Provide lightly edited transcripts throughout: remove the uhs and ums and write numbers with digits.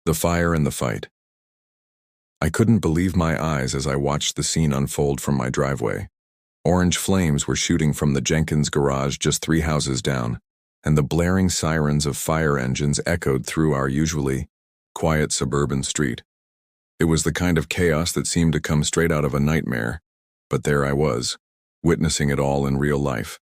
The fire and the fight. I couldn't believe my eyes as I watched the scene unfold from my driveway. Orange flames were shooting from the Jenkins garage just 3 houses down, and the blaring sirens of fire engines echoed through our usually quiet suburban street. It was the kind of chaos that seemed to come straight out of a nightmare, but there I was, witnessing it all in real life.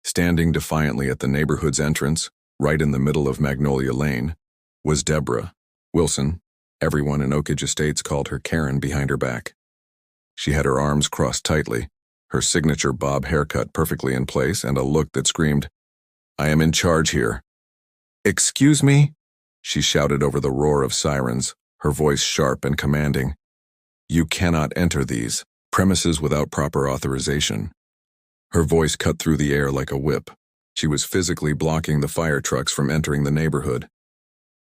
Standing defiantly at the neighborhood's entrance, right in the middle of Magnolia Lane, was Deborah Wilson. Everyone in Oak Ridge Estates called her Karen behind her back. She had her arms crossed tightly, her signature bob haircut perfectly in place, and a look that screamed, "I am in charge here." "Excuse me?" she shouted over the roar of sirens, her voice sharp and commanding. "You cannot enter these premises without proper authorization." Her voice cut through the air like a whip. She was physically blocking the fire trucks from entering the neighborhood.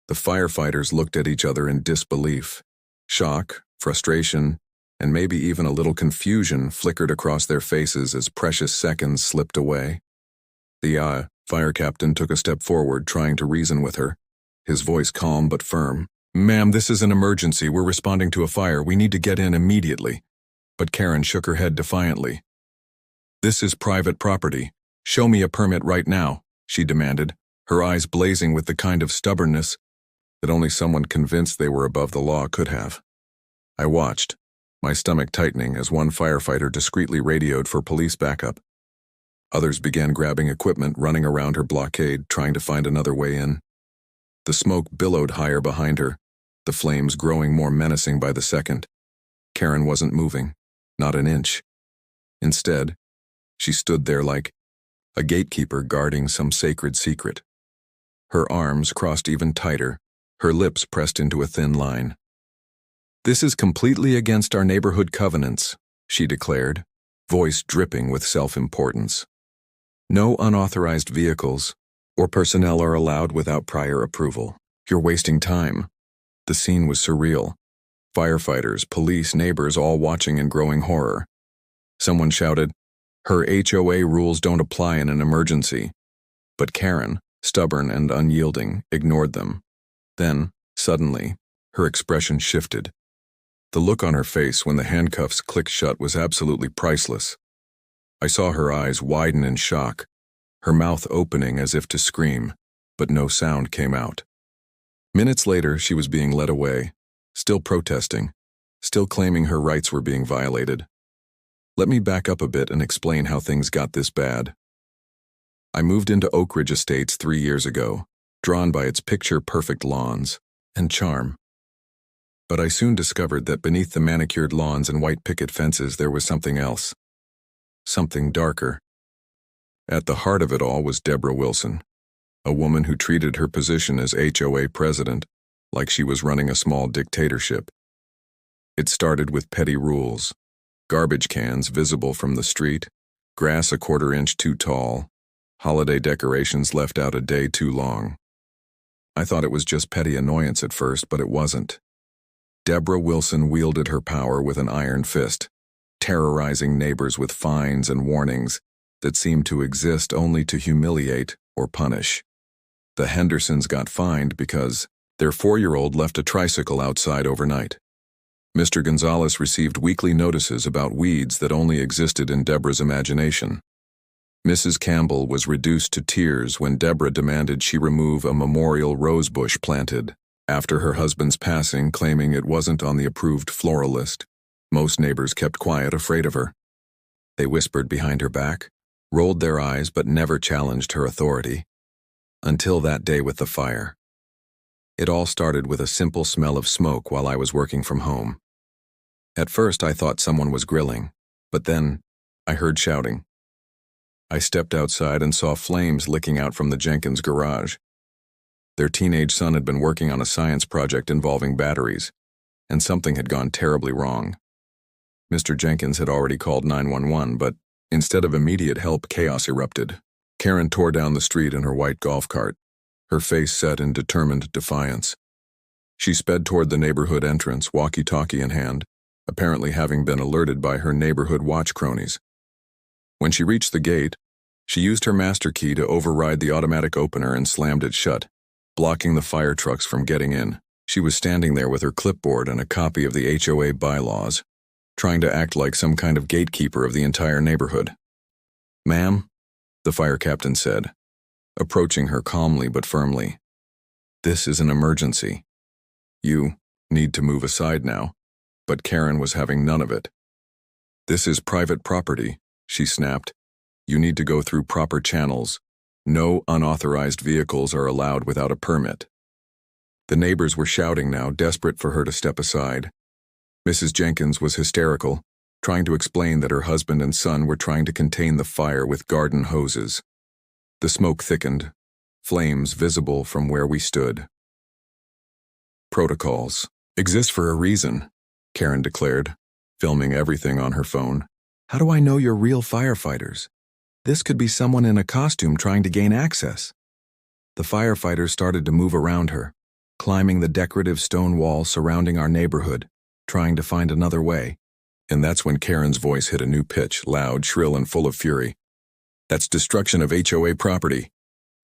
The firefighters looked at each other in disbelief. Shock, frustration, and maybe even a little confusion flickered across their faces as precious seconds slipped away. The fire captain took a step forward, trying to reason with her, his voice calm but firm. "Ma'am, this is an emergency. We're responding to a fire. We need to get in immediately." But Karen shook her head defiantly. "This is private property. Show me a permit right now," she demanded, her eyes blazing with the kind of stubbornness that only someone convinced they were above the law could have. I watched, my stomach tightening as one firefighter discreetly radioed for police backup. Others began grabbing equipment, running around her blockade, trying to find another way in. The smoke billowed higher behind her, the flames growing more menacing by the second. Karen wasn't moving, not an inch. Instead, she stood there like a gatekeeper guarding some sacred secret. Her arms crossed even tighter, her lips pressed into a thin line. "This is completely against our neighborhood covenants," she declared, voice dripping with self-importance. "No unauthorized vehicles or personnel are allowed without prior approval. You're wasting time." The scene was surreal. Firefighters, police, neighbors all watching in growing horror. Someone shouted, "Her HOA rules don't apply in an emergency." But Karen, stubborn and unyielding, ignored them. Then, suddenly, her expression shifted. The look on her face when the handcuffs clicked shut was absolutely priceless. I saw her eyes widen in shock, her mouth opening as if to scream, but no sound came out. Minutes later, she was being led away, still protesting, still claiming her rights were being violated. Let me back up a bit and explain how things got this bad. I moved into Oak Ridge Estates 3 years ago, drawn by its picture-perfect lawns and charm. But I soon discovered that beneath the manicured lawns and white picket fences there was something else. Something darker. At the heart of it all was Deborah Wilson, a woman who treated her position as HOA president like she was running a small dictatorship. It started with petty rules, garbage cans visible from the street, grass a 1/4 inch too tall, holiday decorations left out a day too long. I thought it was just petty annoyance at first, but it wasn't. Deborah Wilson wielded her power with an iron fist, terrorizing neighbors with fines and warnings that seemed to exist only to humiliate or punish. The Hendersons got fined because their 4-year-old left a tricycle outside overnight. Mr. Gonzalez received weekly notices about weeds that only existed in Deborah's imagination. Mrs. Campbell was reduced to tears when Deborah demanded she remove a memorial rosebush planted after her husband's passing, claiming it wasn't on the approved floral list. Most neighbors kept quiet, afraid of her. They whispered behind her back, rolled their eyes, but never challenged her authority. Until that day with the fire. It all started with a simple smell of smoke while I was working from home. At first I thought someone was grilling, but then I heard shouting. I stepped outside and saw flames licking out from the Jenkins garage. Their teenage son had been working on a science project involving batteries, and something had gone terribly wrong. Mr. Jenkins had already called 911, but instead of immediate help, chaos erupted. Karen tore down the street in her white golf cart, her face set in determined defiance. She sped toward the neighborhood entrance, walkie-talkie in hand, apparently having been alerted by her neighborhood watch cronies. When she reached the gate, she used her master key to override the automatic opener and slammed it shut, blocking the fire trucks from getting in. She was standing there with her clipboard and a copy of the HOA bylaws, trying to act like some kind of gatekeeper of the entire neighborhood. "Ma'am," the fire captain said, approaching her calmly but firmly. "This is an emergency. You need to move aside now." But Karen was having none of it. "This is private property," she snapped. "You need to go through proper channels. No unauthorized vehicles are allowed without a permit." The neighbors were shouting now, desperate for her to step aside. Mrs. Jenkins was hysterical, trying to explain that her husband and son were trying to contain the fire with garden hoses. The smoke thickened, flames visible from where we stood. "Protocols exist for a reason," Karen declared, filming everything on her phone. "How do I know you're real firefighters? This could be someone in a costume trying to gain access." The firefighters started to move around her, climbing the decorative stone wall surrounding our neighborhood, trying to find another way. And that's when Karen's voice hit a new pitch, loud, shrill, and full of fury. "That's destruction of HOA property,"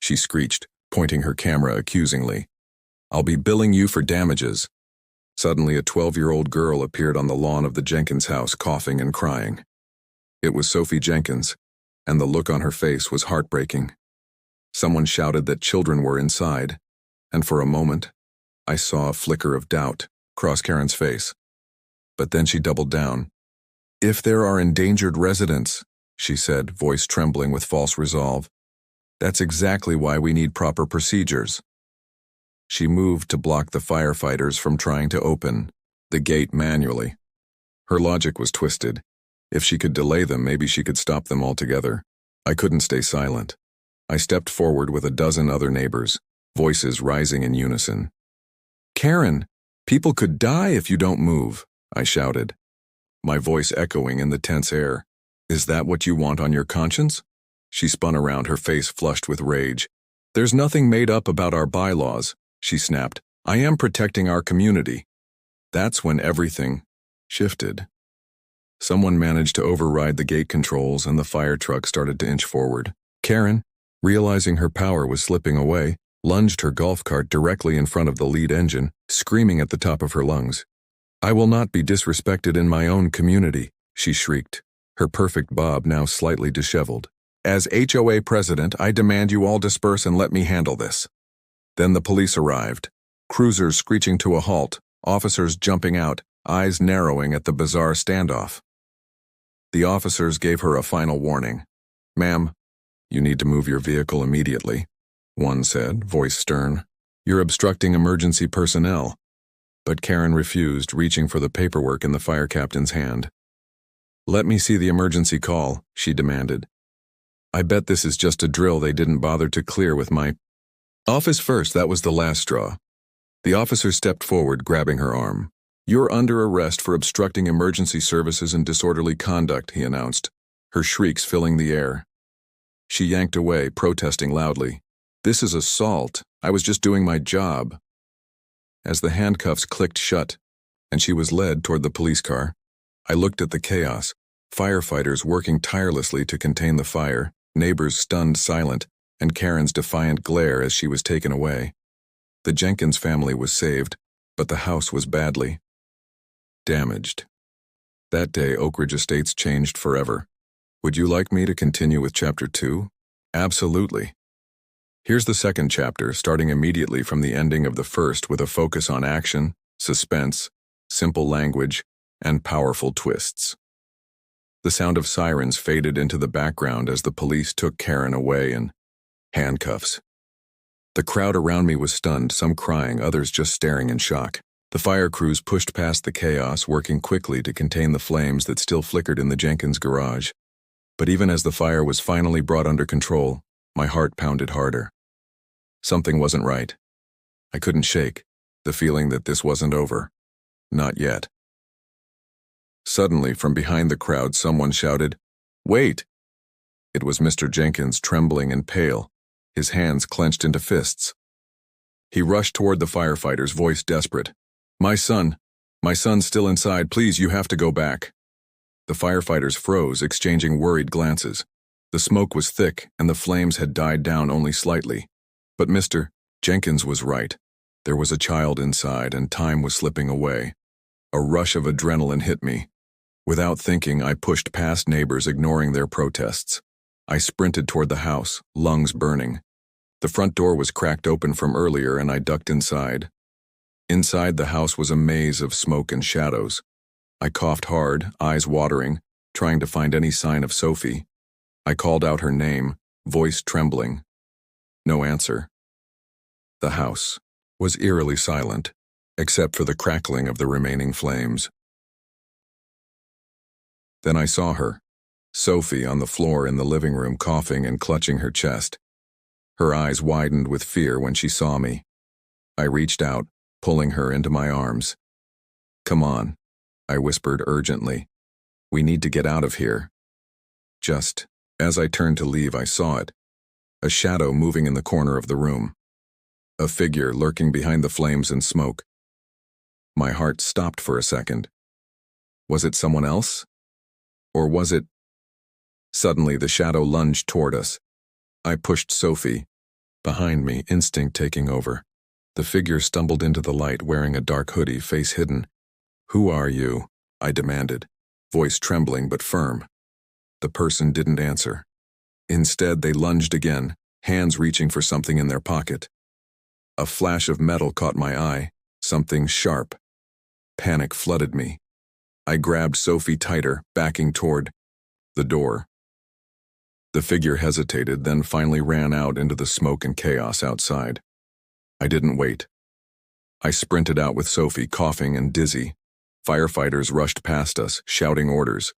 she screeched, pointing her camera accusingly. "I'll be billing you for damages." Suddenly, a 12-year-old girl appeared on the lawn of the Jenkins house, coughing and crying. It was Sophie Jenkins, and the look on her face was heartbreaking. Someone shouted that children were inside, and for a moment, I saw a flicker of doubt cross Karen's face. But then she doubled down. "If there are endangered residents," she said, voice trembling with false resolve, "that's exactly why we need proper procedures." She moved to block the firefighters from trying to open the gate manually. Her logic was twisted. If she could delay them, maybe she could stop them altogether. I couldn't stay silent. I stepped forward with a dozen other neighbors, voices rising in unison. "Karen, people could die if you don't move," I shouted, my voice echoing in the tense air. "Is that what you want on your conscience?" She spun around, her face flushed with rage. "There's nothing made up about our bylaws," she snapped. "I am protecting our community." That's when everything shifted. Someone managed to override the gate controls and the fire truck started to inch forward. Karen, realizing her power was slipping away, lunged her golf cart directly in front of the lead engine, screaming at the top of her lungs. "I will not be disrespected in my own community," she shrieked, her perfect bob now slightly disheveled. "As HOA president, I demand you all disperse and let me handle this." Then the police arrived, cruisers screeching to a halt, officers jumping out, eyes narrowing at the bizarre standoff. The officers gave her a final warning. "Ma'am, you need to move your vehicle immediately," one said, voice stern. "You're obstructing emergency personnel." But Karen refused, reaching for the paperwork in the fire captain's hand. "Let me see the emergency call," she demanded. "I bet this is just a drill they didn't bother to clear with my office first." That was the last straw. The officer stepped forward, grabbing her arm. "You're under arrest for obstructing emergency services and disorderly conduct," he announced, her shrieks filling the air. She yanked away, protesting loudly. "This is assault. I was just doing my job." As the handcuffs clicked shut, and she was led toward the police car, I looked at the chaos, firefighters working tirelessly to contain the fire, neighbors stunned silent, and Karen's defiant glare as she was taken away. The Jenkins family was saved, but the house was badly damaged. That day, Oak Ridge Estates changed forever. Would you like me to continue with Chapter 2? Absolutely. Here's the second chapter, starting immediately from the ending of the first with a focus on action, suspense, simple language, and powerful twists. The sound of sirens faded into the background as the police took Karen away in handcuffs. The crowd around me was stunned, some crying, others just staring in shock. The fire crews pushed past the chaos, working quickly to contain the flames that still flickered in the Jenkins garage. But even as the fire was finally brought under control, my heart pounded harder. Something wasn't right. I couldn't shake the feeling that this wasn't over. Not yet. Suddenly, from behind the crowd, someone shouted, "Wait!" It was Mr. Jenkins, trembling and pale, his hands clenched into fists. He rushed toward the firefighters, voice desperate. My son's still inside. Please, you have to go back." The firefighters froze, exchanging worried glances. The smoke was thick, and the flames had died down only slightly. But Mr. Jenkins was right. There was a child inside, and time was slipping away. A rush of adrenaline hit me. Without thinking, I pushed past neighbors, ignoring their protests. I sprinted toward the house, lungs burning. The front door was cracked open from earlier, and I ducked inside. Inside the house was a maze of smoke and shadows. I coughed hard, eyes watering, trying to find any sign of Sophie. I called out her name, voice trembling. No answer. The house was eerily silent, except for the crackling of the remaining flames. Then I saw her, Sophie, on the floor in the living room, coughing and clutching her chest. Her eyes widened with fear when she saw me. I reached out, pulling her into my arms. "Come on," I whispered urgently. "We need to get out of here." Just as I turned to leave, I saw it, a shadow moving in the corner of the room. A figure lurking behind the flames and smoke. My heart stopped for a second. Was it someone else? Or was it... Suddenly, the shadow lunged toward us. I pushed Sophie. Behind me, instinct taking over. The figure stumbled into the light, wearing a dark hoodie, face hidden. "Who are you?" I demanded, voice trembling but firm. The person didn't answer. Instead, they lunged again, hands reaching for something in their pocket. A flash of metal caught my eye, something sharp. Panic flooded me. I grabbed Sophie tighter, backing toward the door. The figure hesitated, then finally ran out into the smoke and chaos outside. I didn't wait. I sprinted out with Sophie, coughing and dizzy. Firefighters rushed past us, shouting orders.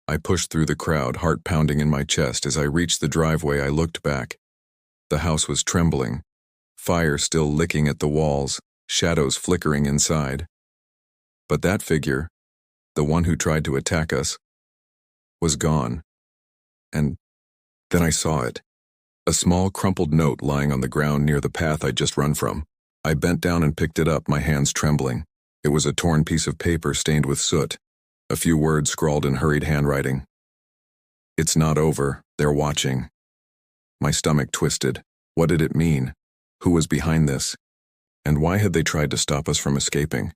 I pushed through the crowd, heart pounding in my chest. As I reached the driveway, I looked back. The house was trembling, fire still licking at the walls, shadows flickering inside. But that figure, the one who tried to attack us, was gone. And then I saw it. A small crumpled note lying on the ground near the path I'd just run from. I bent down and picked it up, my hands trembling. It was a torn piece of paper stained with soot. A few words scrawled in hurried handwriting. "It's not over. They're watching." My stomach twisted. What did it mean? Who was behind this? And why had they tried to stop us from escaping?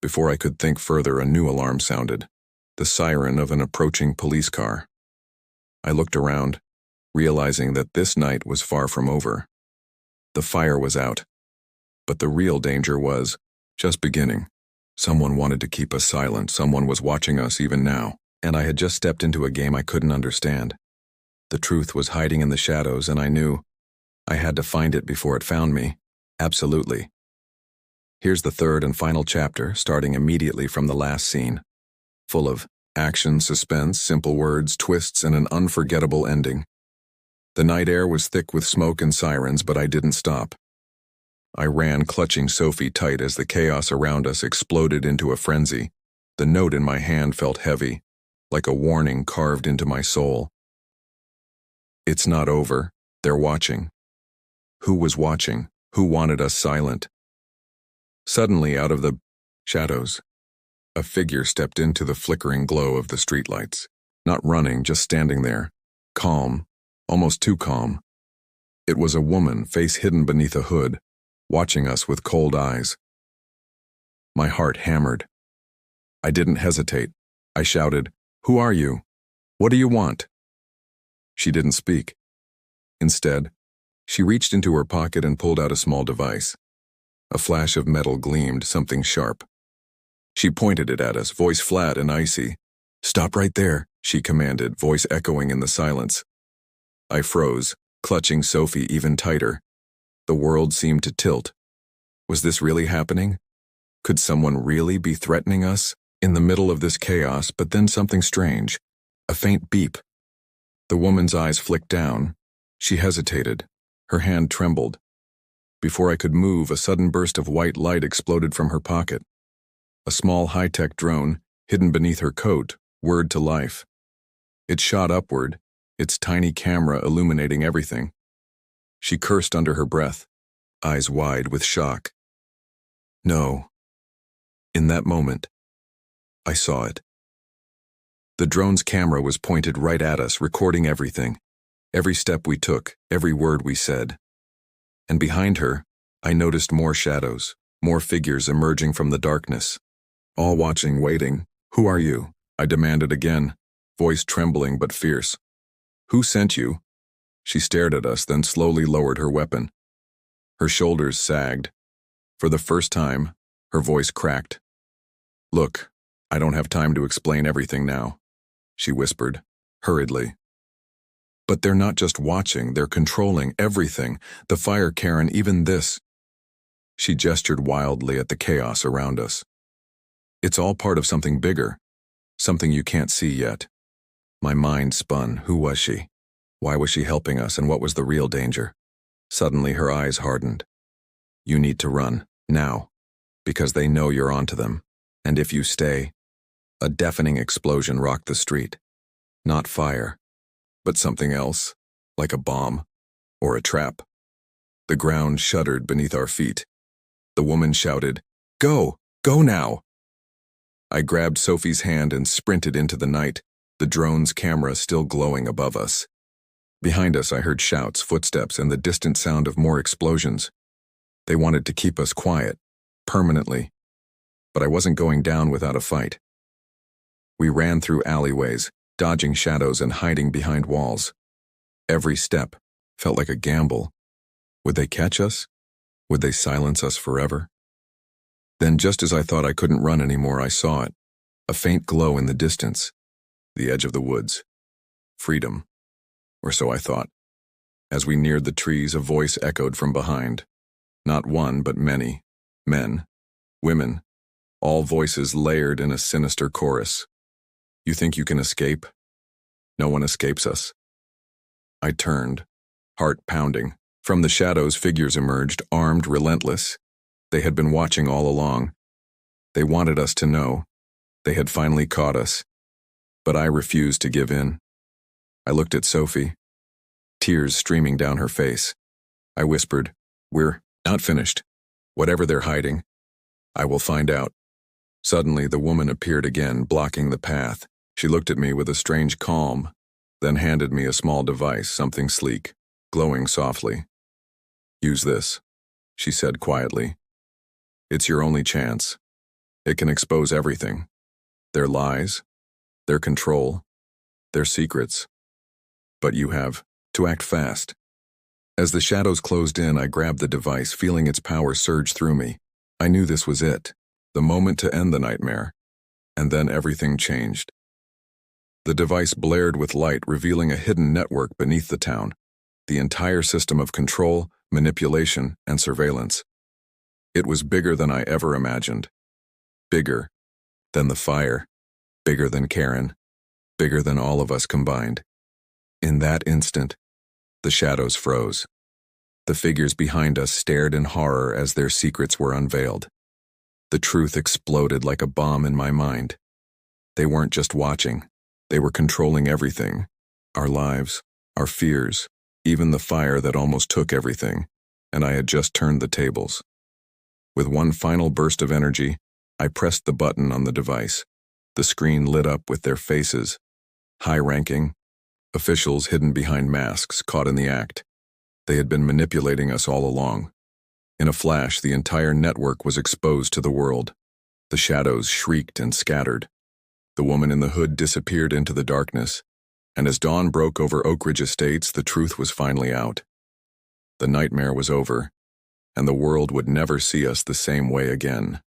Before I could think further, a new alarm sounded. The siren of an approaching police car. I looked around, realizing that this night was far from over. The fire was out, but the real danger was just beginning. Someone wanted to keep us silent. Someone was watching us even now, and I had just stepped into a game I couldn't understand. The truth was hiding in the shadows, and I knew I had to find it before it found me. Absolutely. Here's the third and final chapter, starting immediately from the last scene. Full of action, suspense, simple words, twists, and an unforgettable ending. The night air was thick with smoke and sirens, but I didn't stop. I ran, clutching Sophie tight as the chaos around us exploded into a frenzy. The note in my hand felt heavy, like a warning carved into my soul. It's not over. They're watching. Who was watching? Who wanted us silent? Suddenly, out of the shadows, a figure stepped into the flickering glow of the streetlights. Not running, just standing there, calm, almost too calm. It was a woman, face hidden beneath a hood, watching us with cold eyes. My heart hammered. I didn't hesitate. I shouted, "Who are you? What do you want?" She didn't speak. Instead, she reached into her pocket and pulled out a small device. A flash of metal gleamed, something sharp. She pointed it at us, voice flat and icy. "Stop right there," she commanded, voice echoing in the silence. I froze, clutching Sophie even tighter. The world seemed to tilt. Was this really happening? Could someone really be threatening us? In the middle of this chaos, but then something strange. A faint beep. The woman's eyes flicked down. She hesitated. Her hand trembled. Before I could move, a sudden burst of white light exploded from her pocket. A small high-tech drone, hidden beneath her coat, whirred to life. It shot upward, its tiny camera illuminating everything. She cursed under her breath, eyes wide with shock. No. In that moment, I saw it. The drone's camera was pointed right at us, recording everything. Every step we took, every word we said. And behind her, I noticed more shadows, more figures emerging from the darkness. All watching, waiting. "Who are you?" I demanded again, voice trembling but fierce. "Who sent you?" She stared at us, then slowly lowered her weapon. Her shoulders sagged. For the first time, her voice cracked. "Look, I don't have time to explain everything now," she whispered, hurriedly. "But they're not just watching, they're controlling everything. The fire, Karen, even this." She gestured wildly at the chaos around us. "It's all part of something bigger, something you can't see yet." My mind spun. Who was she? Why was she helping us, and what was the real danger? Suddenly her eyes hardened. "You need to run, now, because they know you're onto them. And if you stay..." A deafening explosion rocked the street. Not fire, but something else, like a bomb or a trap. The ground shuddered beneath our feet. The woman shouted, "Go! Go now!" I grabbed Sophie's hand and sprinted into the night, the drone's camera still glowing above us. Behind us I heard shouts, footsteps, and the distant sound of more explosions. They wanted to keep us quiet, permanently. But I wasn't going down without a fight. We ran through alleyways, dodging shadows and hiding behind walls. Every step felt like a gamble. Would they catch us? Would they silence us forever? Then, just as I thought I couldn't run anymore, I saw it. A faint glow in the distance. The edge of the woods. Freedom. Or so I thought. As we neared the trees, a voice echoed from behind. Not one, but many. Men. Women. All voices layered in a sinister chorus. "You think you can escape? No one escapes us." I turned, heart pounding. From the shadows, figures emerged, armed, relentless. They had been watching all along. They wanted us to know. They had finally caught us. But I refused to give in. I looked at Sophie, tears streaming down her face. I whispered, "We're not finished. Whatever they're hiding, I will find out." Suddenly, the woman appeared again, blocking the path. She looked at me with a strange calm, then handed me a small device, something sleek, glowing softly. "Use this," she said quietly. "It's your only chance. It can expose everything. Their lies, their control, their secrets. But you have to act fast." As the shadows closed in, I grabbed the device, feeling its power surge through me. I knew this was it, the moment to end the nightmare. And then everything changed. The device blared with light, revealing a hidden network beneath the town. The entire system of control, manipulation, and surveillance. It was bigger than I ever imagined. Bigger than the fire. Bigger than Karen. Bigger than all of us combined. In that instant, the shadows froze. The figures behind us stared in horror as their secrets were unveiled. The truth exploded like a bomb in my mind. They weren't just watching. They were controlling everything. Our lives, our fears, even the fire that almost took everything. And I had just turned the tables. With one final burst of energy, I pressed the button on the device. The screen lit up with their faces. High-ranking, officials hidden behind masks, caught in the act. They had been manipulating us all along. In a flash, the entire network was exposed to the world. The shadows shrieked and scattered. The woman in the hood disappeared into the darkness, and as dawn broke over Oak Ridge Estates, the truth was finally out. The nightmare was over, and the world would never see us the same way again.